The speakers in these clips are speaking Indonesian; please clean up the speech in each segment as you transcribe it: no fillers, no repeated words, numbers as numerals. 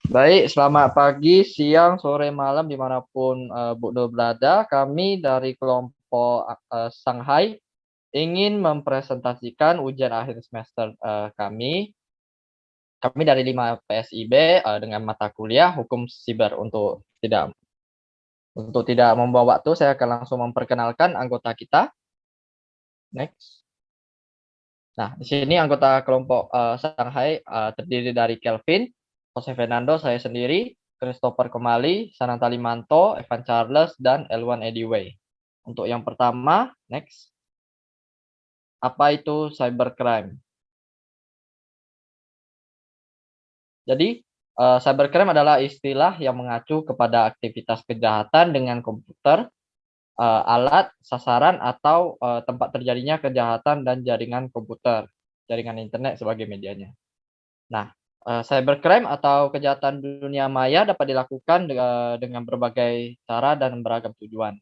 Baik, selamat pagi, siang, sore, malam, dimanapun Bu Nur berada. Kami dari kelompok Shanghai ingin mempresentasikan ujian akhir semester kami. Kami dari 5 PSIB dengan mata kuliah Hukum Siber. Untuk tidak membuang waktu, saya akan langsung memperkenalkan anggota kita. Next. Nah, di sini anggota kelompok Shanghai terdiri dari Kelvin, Jose Fernando, saya sendiri, Christopher Kemali, Sananta Limanto, Evan Charles, dan Elwan Ediway. Untuk yang pertama, next. Apa itu cybercrime? Jadi, cybercrime adalah istilah yang mengacu kepada aktivitas kejahatan dengan komputer, alat, sasaran, atau tempat terjadinya kejahatan dan jaringan komputer, jaringan internet sebagai medianya. Nah, cybercrime atau kejahatan dunia maya dapat dilakukan dengan berbagai cara dan beragam tujuan.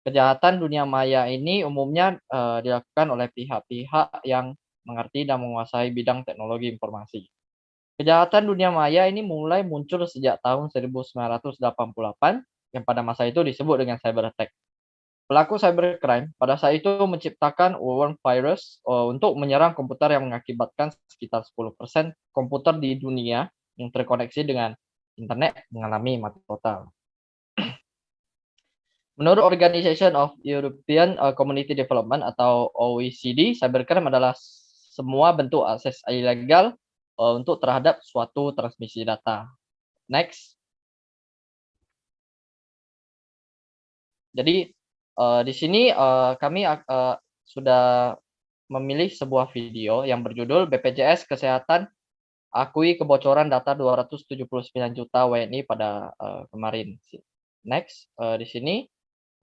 Kejahatan dunia maya ini umumnya dilakukan oleh pihak-pihak yang mengerti dan menguasai bidang teknologi informasi. Kejahatan dunia maya ini mulai muncul sejak tahun 1988 yang pada masa itu disebut dengan cyber attack. Pelaku cybercrime pada saat itu menciptakan worm virus untuk menyerang komputer yang mengakibatkan sekitar 10% komputer di dunia yang terkoneksi dengan internet mengalami mati total. Menurut Organization of European Community Development atau OECD, cybercrime adalah semua bentuk akses ilegal untuk terhadap suatu transmisi data. Next. Jadi di sini kami sudah memilih sebuah video yang berjudul BPJS Kesehatan akui kebocoran data 279 juta WNI pada kemarin. Next, di sini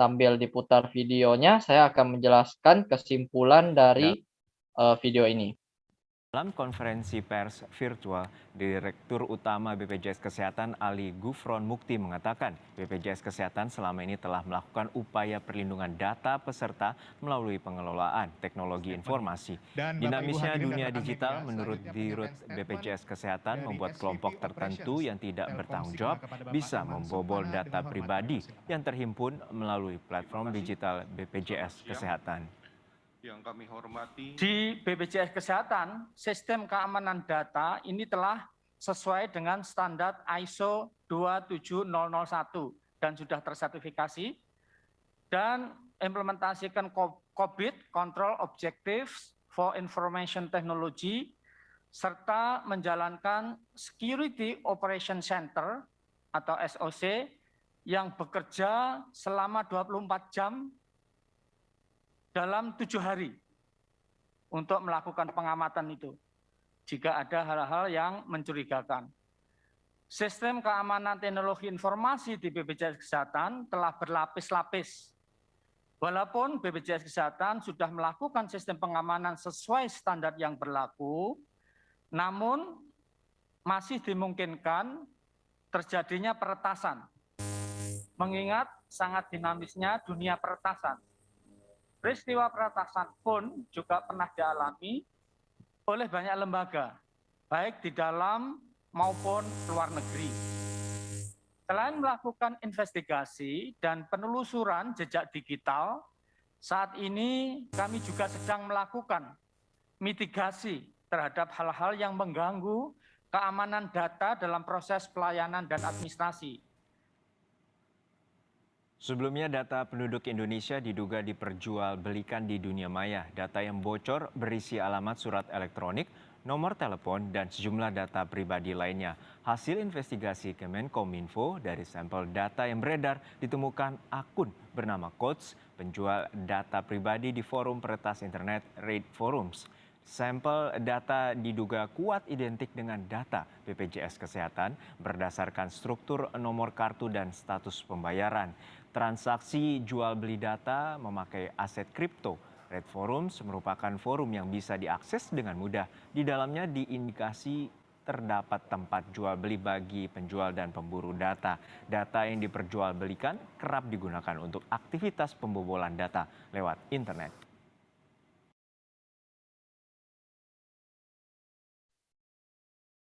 sambil diputar videonya, saya akan menjelaskan kesimpulan dari video ini. Dalam konferensi pers virtual, Direktur Utama BPJS Kesehatan Ali Gufron Mukti mengatakan BPJS Kesehatan selama ini telah melakukan upaya perlindungan data peserta melalui pengelolaan teknologi informasi. Dinamisnya dunia digital menurut Dirut BPJS Kesehatan membuat kelompok tertentu yang tidak bertanggung jawab bisa membobol data pribadi yang terhimpun melalui platform digital BPJS Kesehatan. Yang kami hormati. Di BPJS Kesehatan, sistem keamanan data ini telah sesuai dengan standar ISO 27001 dan sudah tersertifikasi dan implementasikan COVID Control Objectives for Information Technology serta menjalankan Security Operation Center atau SOC yang bekerja selama 24 jam dalam 7 hari untuk melakukan pengamatan itu jika ada hal-hal yang mencurigakan. Sistem keamanan teknologi informasi di BPJS Kesehatan telah berlapis-lapis. Walaupun BPJS Kesehatan sudah melakukan sistem pengamanan sesuai standar yang berlaku, namun masih dimungkinkan terjadinya peretasan. Mengingat sangat dinamisnya dunia peretasan. Peristiwa peretasan pun juga pernah dialami oleh banyak lembaga, baik di dalam maupun luar negeri. Selain melakukan investigasi dan penelusuran jejak digital, saat ini kami juga sedang melakukan mitigasi terhadap hal-hal yang mengganggu keamanan data dalam proses pelayanan dan administrasi. Sebelumnya data penduduk Indonesia diduga diperjualbelikan di dunia maya. Data yang bocor berisi alamat surat elektronik, nomor telepon, dan sejumlah data pribadi lainnya. Hasil investigasi Kemenkominfo dari sampel data yang beredar ditemukan akun bernama Coach, penjual data pribadi di forum peretas internet Raid Forums. Sampel data diduga kuat identik dengan data BPJS Kesehatan berdasarkan struktur nomor kartu dan status pembayaran. Transaksi jual beli data memakai aset kripto. Red Forums merupakan forum yang bisa diakses dengan mudah. Di dalamnya diindikasi terdapat tempat jual beli bagi penjual dan pemburu data. Data yang diperjualbelikan kerap digunakan untuk aktivitas pembobolan data lewat internet.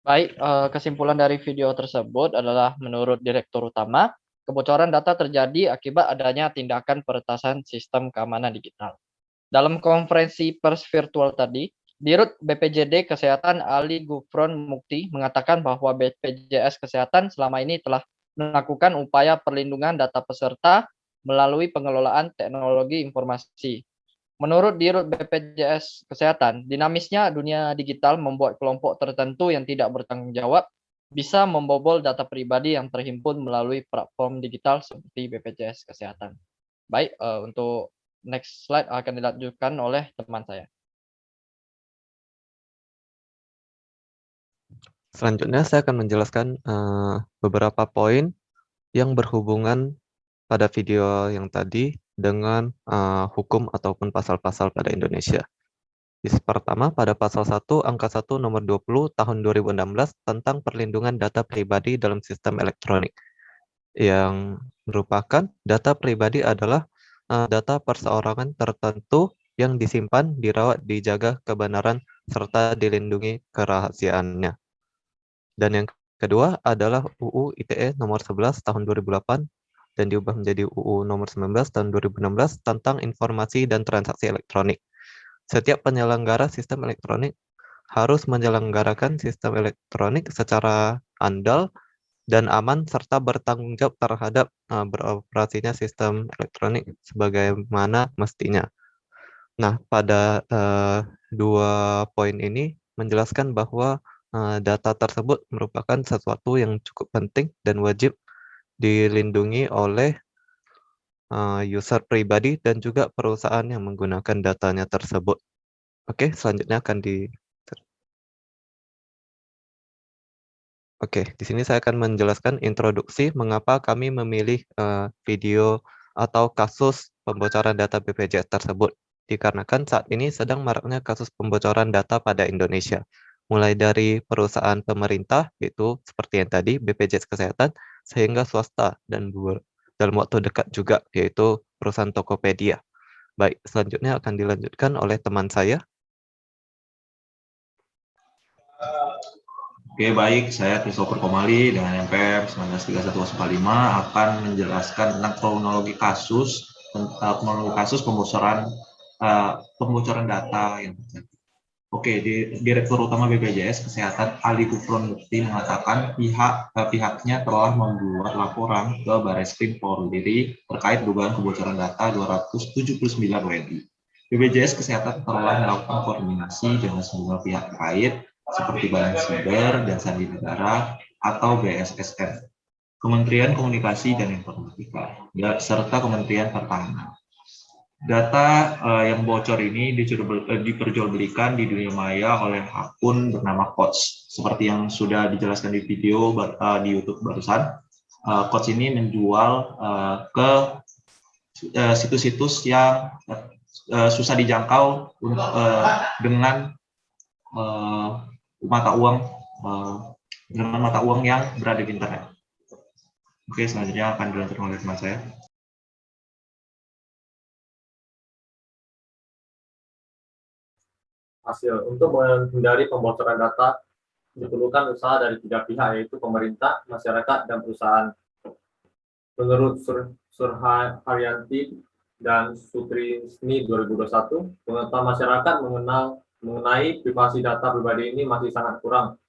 Baik, kesimpulan dari video tersebut adalah menurut Direktur Utama, kebocoran data terjadi akibat adanya tindakan peretasan sistem keamanan digital. Dalam konferensi pers virtual tadi, Dirut BPJD Kesehatan Ali Gufron Mukti mengatakan bahwa BPJS Kesehatan selama ini telah melakukan upaya perlindungan data peserta melalui pengelolaan teknologi informasi. Menurut Dirut BPJS Kesehatan, dinamisnya dunia digital membuat kelompok tertentu yang tidak bertanggung jawab bisa membobol data pribadi yang terhimpun melalui platform digital seperti BPJS Kesehatan. Baik, untuk next slide akan dilanjutkan oleh teman saya. Selanjutnya saya akan menjelaskan beberapa poin yang berhubungan pada video yang tadi dengan hukum ataupun pasal-pasal pada Indonesia. Pertama, pada pasal 1 angka 1 nomor 20 tahun 2016 tentang perlindungan data pribadi dalam sistem elektronik, yang merupakan data pribadi adalah data perseorangan tertentu yang disimpan, dirawat, dijaga kebenaran, serta dilindungi kerahasiaannya. Dan yang kedua adalah UU ITE nomor 11 tahun 2008 dan diubah menjadi UU nomor 19 tahun 2016 tentang informasi dan transaksi elektronik. Setiap penyelenggara sistem elektronik harus menyelenggarakan sistem elektronik secara andal dan aman serta bertanggung jawab terhadap beroperasinya sistem elektronik sebagaimana mestinya. Nah, pada dua poin ini menjelaskan bahwa data tersebut merupakan sesuatu yang cukup penting dan wajib dilindungi oleh user pribadi dan juga perusahaan yang menggunakan datanya tersebut. Oke, selanjutnya akan Oke, di sini saya akan menjelaskan introduksi mengapa kami memilih video atau kasus pembocoran data BPJS tersebut. Dikarenakan saat ini sedang maraknya kasus pembocoran data pada Indonesia. Mulai dari perusahaan pemerintah, yaitu seperti yang tadi, BPJS Kesehatan, sehingga swasta, dan dalam waktu dekat juga, yaitu perusahaan Tokopedia. Baik, selanjutnya akan dilanjutkan oleh teman saya. Oke, baik. Saya Christopher Komali dengan MPM 193145 akan menjelaskan tentang kronologi kasus pembocoran data yang terjadi. Oke, Direktur Utama BPJS Kesehatan Ali Gufron Mukti mengatakan pihaknya telah membuat laporan ke Barreskrim Polri terkait dugaan kebocoran data 279 WNI. BPJS Kesehatan telah melakukan koordinasi dengan semua pihak terkait seperti Badan Siber dan Sandi Negara atau BSSN, Kementerian Komunikasi dan Informatika, serta Kementerian Pertahanan. Data yang bocor ini diperjualbelikan di dunia maya oleh akun bernama Coach. Seperti yang sudah dijelaskan di video di YouTube barusan, Coach ini menjual ke situs-situs yang susah dijangkau dengan mata uang yang berada di internet. Oke, selanjutnya akan dilanjutkan oleh teman saya. Hasil untuk menghindari pembocoran data diperlukan usaha dari tiga pihak, yaitu pemerintah, masyarakat, dan perusahaan. Menurut Surharyanti dan Sutrisni 2021, pengetahuan masyarakat mengenai privasi data pribadi ini masih sangat kurang.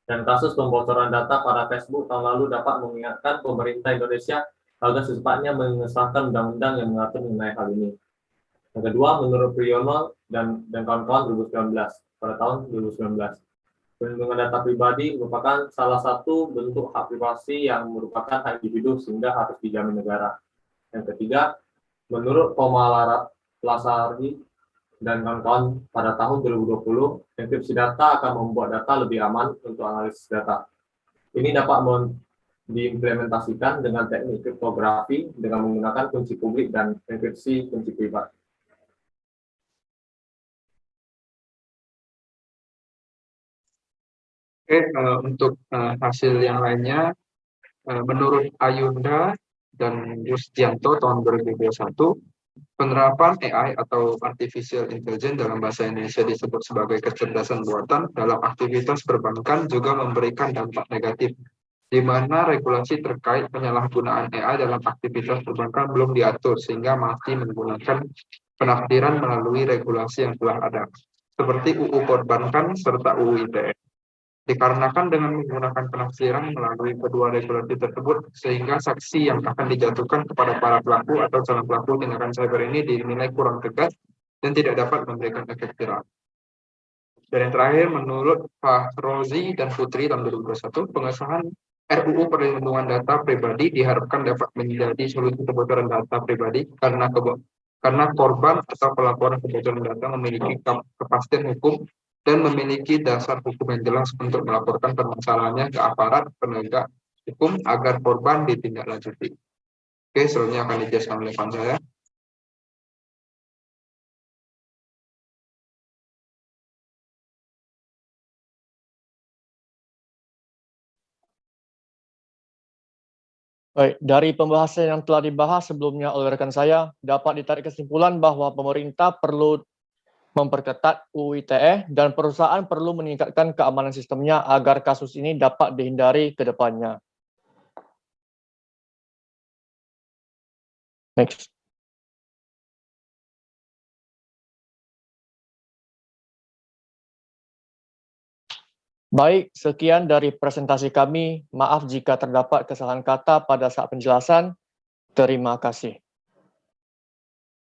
Dan kasus pembocoran data pada Facebook tahun lalu dapat mengingatkan pemerintah Indonesia agar secepatnya mengesahkan undang-undang yang mengatur mengenai hal ini. Yang kedua, menurut Priyono dan kawan-kawan 2019, pada tahun 2019, perlindungan data pribadi merupakan salah satu bentuk hak privasi yang merupakan hak individu sehingga harus dijamin negara. Yang ketiga, menurut Komala Lasari dan kawan-kawan pada tahun 2020, enkripsi data akan membuat data lebih aman untuk analisis data. Ini dapat diimplementasikan dengan teknik kriptografi dengan menggunakan kunci publik dan enkripsi kunci privat. Oke, untuk hasil yang lainnya, menurut Ayunda dan Yustianto tahun 2021, Penerapan AI atau Artificial Intelligence dalam bahasa Indonesia disebut sebagai kecerdasan buatan dalam aktivitas perbankan juga memberikan dampak negatif, di mana regulasi terkait penyalahgunaan AI dalam aktivitas perbankan belum diatur sehingga masih menggunakan penafsiran melalui regulasi yang telah ada, seperti UU Perbankan serta UU ITE. Dikarenakan dengan menggunakan penafsiran melalui kedua regulasi tersebut, sehingga sanksi yang akan dijatuhkan kepada para pelaku atau calon pelaku tindakan cyber ini dinilai kurang tegas dan tidak dapat memberikan efek jerah. Dan yang terakhir, menurut Pak Rozi dan Putri tahun 2021, pengesahan RUU Perlindungan Data Pribadi diharapkan dapat menjadi solusi kebocoran data pribadi karena korban atau pelapor kebocoran data memiliki kepastian hukum dan memiliki dasar hukum yang jelas untuk melaporkan permasalahannya ke aparat penegak hukum agar korban ditindaklanjuti. Oke, selanjutnya akan dijelaskan oleh Pak saya. Baik, dari pembahasan yang telah dibahas sebelumnya oleh rekan saya, dapat ditarik kesimpulan bahwa pemerintah perlu memperketat UU ITE dan perusahaan perlu meningkatkan keamanan sistemnya agar kasus ini dapat dihindari ke depannya. Next. Baik, sekian dari presentasi kami. Maaf jika terdapat kesalahan kata pada saat penjelasan. Terima kasih.